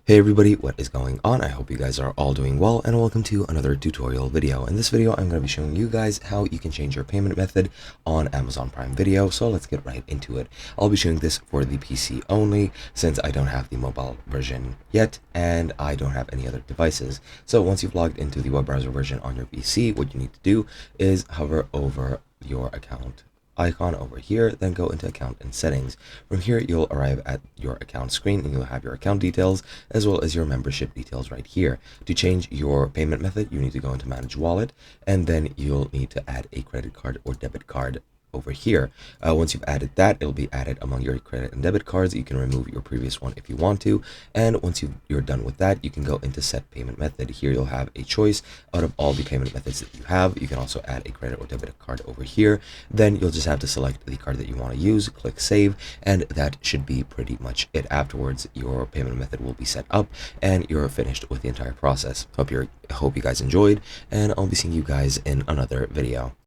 Hey everybody, what is going on? I hope you guys are all doing well, and welcome to another tutorial video. In this video, I'm going to be showing you guys how you can change your payment method on Amazon Prime Video, so let's get right into it. I'll be showing this for the PC only, since I don't have the mobile version yet, and I don't have any other devices. So once you've logged into the web browser version on your PC, what you need to do is hover over your account icon over here, then go into account and settings. From here you'll arrive at your account screen and you'll have your account details as well as your membership details right here. To change your payment method, you need to go into manage wallet, and then you'll need to add a credit card or debit card over here. Once you've added that, it'll be added among your credit and debit cards. You can remove your previous one if you want to, and once you're done with that, you can go into set payment method. Here you'll have a choice out of all the payment methods that you have. You can also add a credit or debit card over here. Then you'll just have to select the card that you want to use, click save, and that should be pretty much it. Afterwards, your payment method will be set up and you're finished with the entire process. Hope you guys enjoyed, and I'll be seeing you guys in another video.